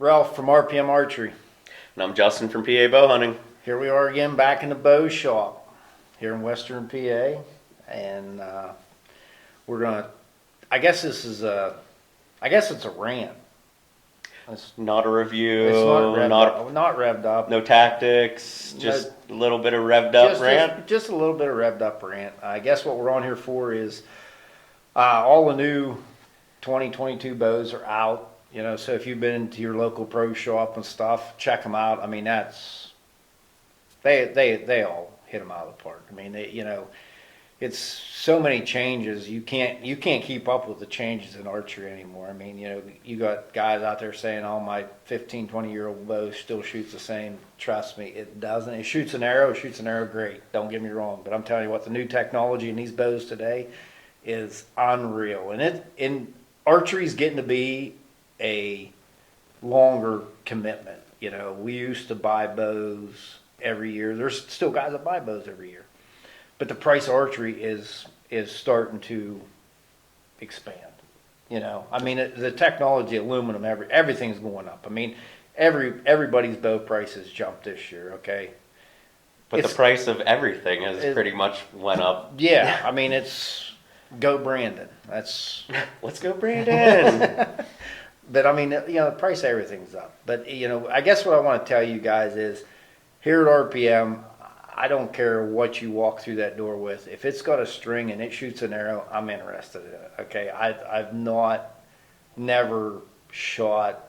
Ralph from RPM Archery. And I'm Justin from PA Bow Hunting. Here we are again back in the bow shop here in Western PA. And we're going to, I guess it's a rant. It's not a review, It's not revved up. No tactics, just a little bit of revved up rant. Just a little bit of revved up rant. I guess what we're on here for is all the new 2022 bows are out. You know, so if you've been to your local pro shop and stuff, check them out. I mean, they all hit them out of the park. I mean, it's so many changes. You can't keep up with the changes in archery anymore. I mean, you got guys out there saying, "Oh, my 15, 20-year-old bow still shoots the same." Trust me, it doesn't. It shoots an arrow great. Don't get me wrong, but I'm telling you what, the new technology in these bows today is unreal, and archery's getting to be a longer commitment. We used to buy bows every year. There's still guys that buy bows every year, but the price of archery is starting to expand. I mean, the technology, aluminum, everything's going up. I mean, everybody's bow prices jumped this year. Okay, but the price of everything has pretty much went up. Yeah, I mean, it's go Brandon. Let's go Brandon. But I mean, the price of everything's up. But I guess what I want to tell you guys is, here at RPM, I don't care what you walk through that door with. If it's got a string and it shoots an arrow, I'm interested in it. Okay, I've never shot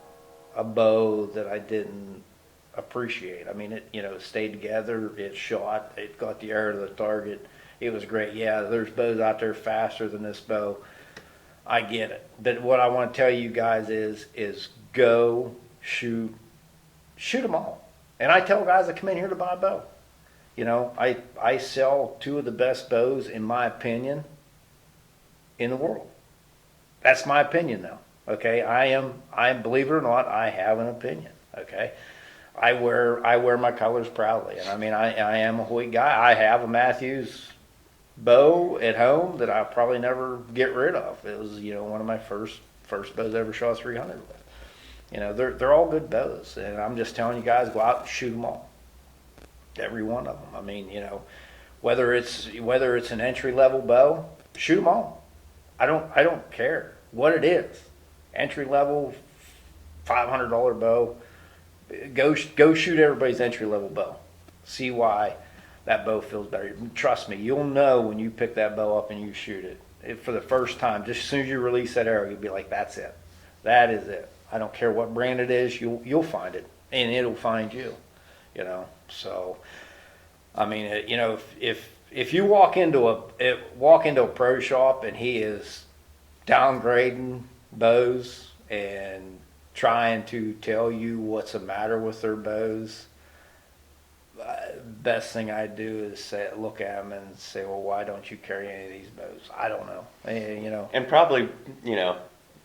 a bow that I didn't appreciate. I mean, it stayed together. It shot. It got the arrow to the target. It was great. Yeah, there's bows out there faster than this bow. I get it. But what I want to tell you guys is go shoot them all. And I tell guys that come in here to buy a bow. I sell two of the best bows, in my opinion, in the world. That's my opinion, though. Okay, I believe it or not, I have an opinion. Okay, I wear my colors proudly, and I mean, I am a Hoyt guy. I have a Matthews bow at home that I'll probably never get rid of. It was one of my first bows I ever shot 300 with. They're all good bows, and I'm just telling you guys, go out and shoot them all, every one of them. I mean, whether it's an entry level bow, shoot them all. I don't care what it is. Entry level, $500 bow, go shoot everybody's entry level bow. See why that bow feels better. Trust me, you'll know when you pick that bow up and you shoot it for the first time. Just as soon as you release that arrow, you'll be like, "That's it. That is it." I don't care what brand it is. You'll find it, and it'll find you. So, I mean, if you walk into a pro shop and he is downgrading bows and trying to tell you what's the matter with their bows, best thing I do is look at them and say, "Well, why don't you carry any of these bows?" I don't know. And probably,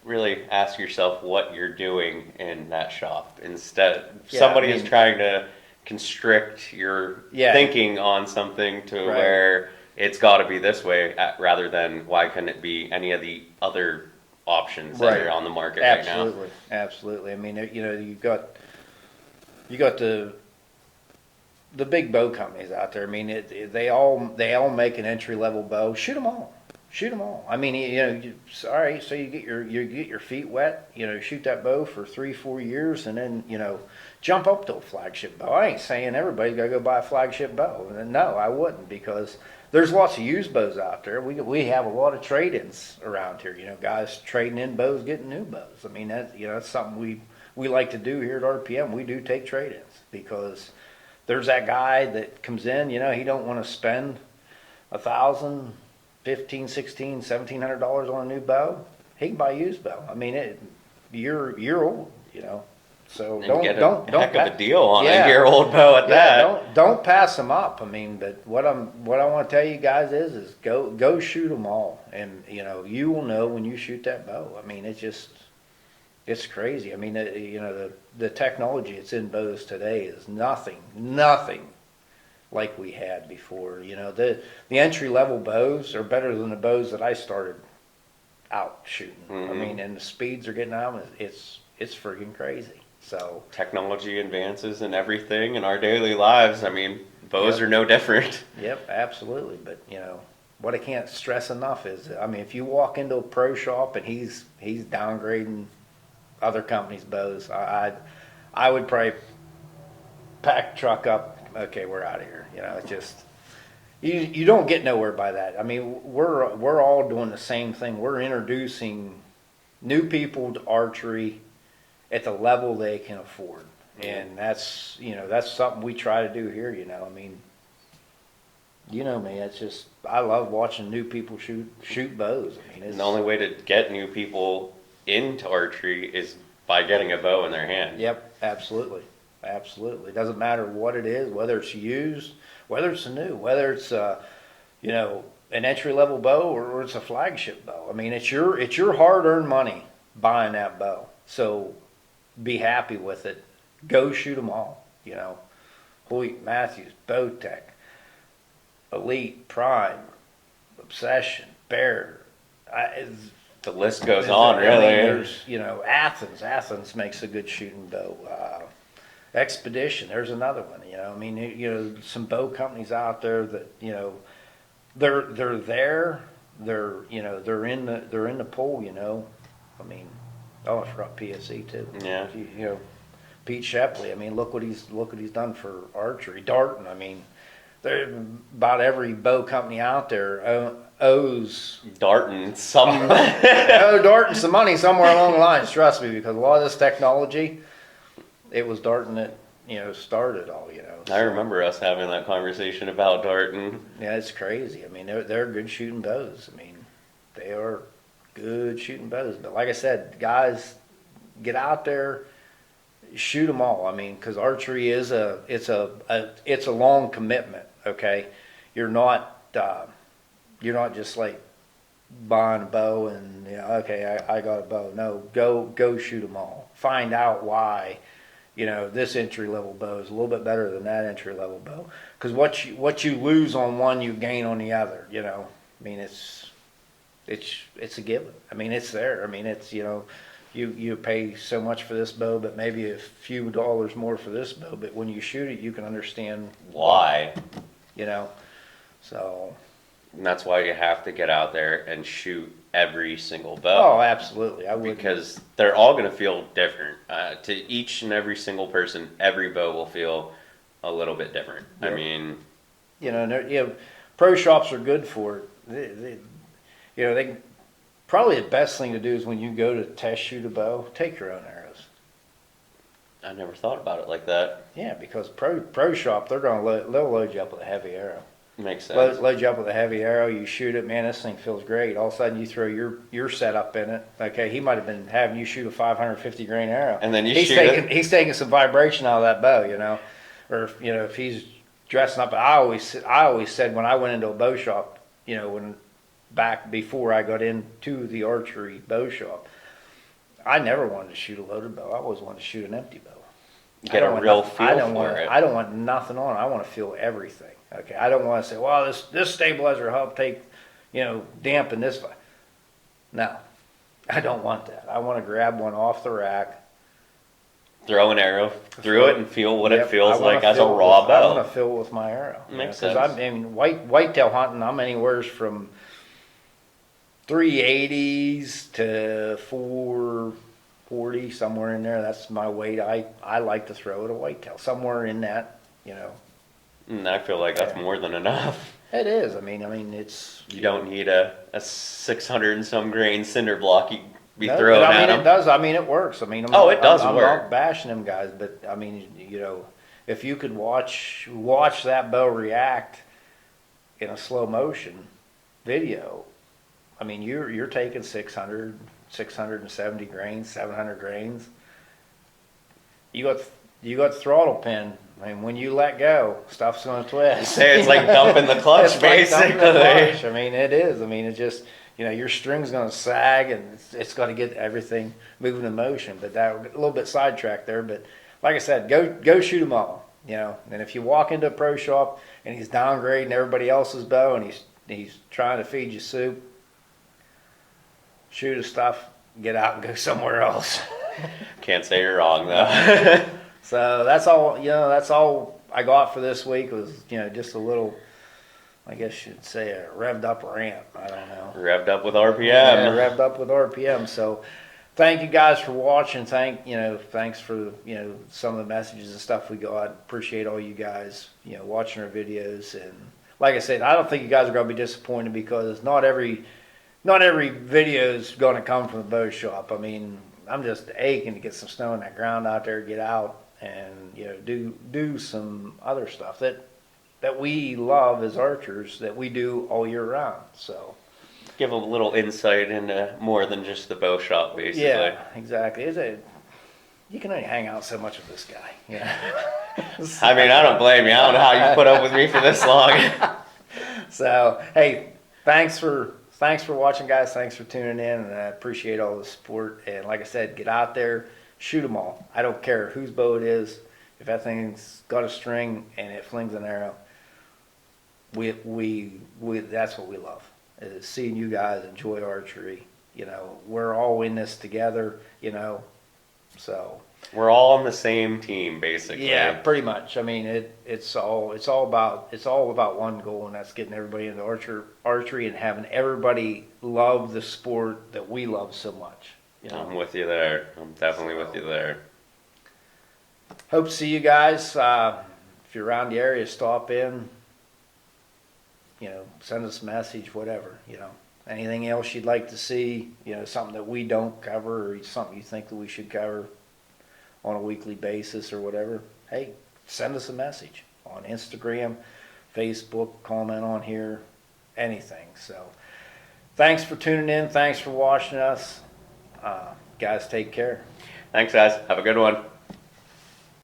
really ask yourself what you're doing in that shop. Instead, somebody is trying to constrict your thinking on something to where it's got to be this way, rather than why couldn't it be any of the other options that are on the market right now. Absolutely. I mean, you got the big bow companies out there. I mean, they all make an entry level bow. Shoot them all. I mean, all right. So you get your feet wet. Shoot that bow for 3-4 years, and then jump up to a flagship bow. I ain't saying everybody's got to go buy a flagship bow. No, I wouldn't, because there's lots of used bows out there. We have a lot of trade-ins around here. Guys trading in bows, getting new bows. I mean, that's something we like to do here at RPM. We do take trade-ins, because there's that guy that comes in. He don't want to spend $1,000, $1,500, $1,600, $1,700 on a new bow. He can buy a used bow. I mean, you're old. So don't heck of a deal on a year-old bow at that. Don't pass them up. I mean, but what I want to tell you guys is go shoot them all, and you will know when you shoot that bow. I mean, it's crazy. I mean, the technology that's in bows today is nothing like we had before. The entry level bows are better than the bows that I started out shooting. I mean, and the speeds are getting out. It's friggin' crazy. So technology advances in everything in our daily lives. I mean, bows are no different. Yep, absolutely. But what I can't stress enough is, I mean, if you walk into a pro shop and he's downgrading other companies' bows, I would probably pack the truck up. Okay, we're out of here. It's just you don't get nowhere by that. I mean, we're all doing the same thing. We're introducing new people to archery at the level they can afford, and that's something we try to do here. I mean, me. It's just I love watching new people shoot bows. I mean, And the only way to get new people into archery is by getting a bow in their hand. Yep, absolutely. Absolutely. It doesn't matter what it is, whether it's used, whether it's new, whether it's an entry level bow or it's a flagship bow. I mean, it's your hard earned money buying that bow. So be happy with it. Go shoot them all. Hoyt, Matthews, Bowtech, Elite, Prime, Obsession, Bear. The list goes on, really. There's Athens. Athens makes a good shooting bow. Expedition, there's another one. I mean, some bow companies out there that they're there. They're in the pool. I mean, I forgot PSE too. Yeah. Pete Shepley. I mean, look what he's done for archery. Darton. I mean, about every bow company out there owes Darton some Darton some money somewhere along the lines. Trust me, because a lot of this technology, it was Darton that started all. So, I remember us having that conversation about Darton. Yeah, it's crazy. I mean, they're good shooting bows. I mean, they are good shooting bows. But like I said, guys, get out there, shoot them all. I mean, because archery is it's a long commitment. Okay, you're not just like buying a bow and okay, I got a bow. No, go shoot them all. Find out why this entry level bow is a little bit better than that entry level bow. Because what you lose on one, you gain on the other. I mean, it's a given. I mean, it's there. I mean, it's you pay so much for this bow, but maybe a few dollars more for this bow. But when you shoot it, you can understand why. So. And that's why you have to get out there and shoot every single bow. Oh, absolutely. I would. Because they're all going to feel different. To each and every single person, every bow will feel a little bit different. Yeah. I mean, pro shops are good for it. They probably the best thing to do is when you go to test shoot a bow, take your own arrows. I never thought about it like that. Yeah, because pro shop, they'll load you up with a heavy arrow. Makes sense. Load you up with a heavy arrow, you shoot it, man, this thing feels great. All of a sudden you throw your setup in it. Okay, he might have been having you shoot a 550 grain arrow. And then he's taking some vibration out of that bow, Or if he's dressing up, I always said when I went into a bow shop, when back before I got into the archery bow shop, I never wanted to shoot a loaded bow. I always wanted to shoot an empty bow. Get a real feel for it. I don't want nothing on it. I want to feel everything. Okay, I don't want to say, well, this stabilizer helped take, dampen this. No, I don't want that. I want to grab one off the rack, throw an arrow through it, and feel what it feels like as a raw bow. I want to feel it with my arrow. Makes sense. Because whitetail hunting, I'm anywhere from 380s to 440, somewhere in there. That's my weight. I like to throw at a whitetail, somewhere in that, And I feel like that's more than enough. It is. I mean, it's. You don't need a 600 and some grain cinder block you be throwing at them. It does. I mean, it works. I mean, it does work. I'm not bashing them guys, but I mean, if you could watch that bow react in a slow motion video, I mean, you're taking 600, 670 grains, 700 grains. You got the throttle pin. I mean, when you let go, stuff's going to twist. You say it's like dumping the clutch, basically. Like the clutch. I mean, it is. I mean, it just, your string's going to sag and it's got to get everything moving in motion. But that a little bit sidetracked there. But like I said, go shoot them all. And if you walk into a pro shop and he's downgrading everybody else's bow and he's trying to feed you soup, shoot his stuff. get out and go somewhere else. Can't say you're wrong though. So that's all, that's all I got for this week was, just a little, I guess you'd say a revved up rant. I don't know. Revved up with RPM. Yeah, revved up with RPM. So thank you guys for watching. Thanks for, some of the messages and stuff we got. Appreciate all you guys, watching our videos. And like I said, I don't think you guys are going to be disappointed because not every video is going to come from the bow shop. I mean, I'm just aching to get some snow in that ground out there, get out and, do some other stuff that we love as archers that we do all year round. So give a little insight into more than just the bow shop, basically. Yeah, exactly. You can only hang out so much with this guy. Yeah. I mean, I don't blame you. I don't know how you put up with me for this long. So, hey, thanks for watching, guys. Thanks for tuning in, and I appreciate all the support. And like I said, get out there, shoot them all. I don't care whose bow it is. If that thing's got a string and it flings an arrow, we that's what we love. Is seeing you guys enjoy archery. We're all in this together, so we're all on the same team, basically. Yeah, pretty much. I mean, it's all about one goal, and that's getting everybody into archery and having everybody love the sport that we love so much. I'm with you there. I'm definitely with you there. Hope to see you guys. If you're around the area, stop in. Send us a message, whatever. Anything else you'd like to see, something that we don't cover or something you think that we should cover on a weekly basis or whatever, hey, send us a message on Instagram, Facebook, comment on here, anything. So thanks for tuning in. Thanks for watching us. Guys, take care. Thanks, guys. Have a good one.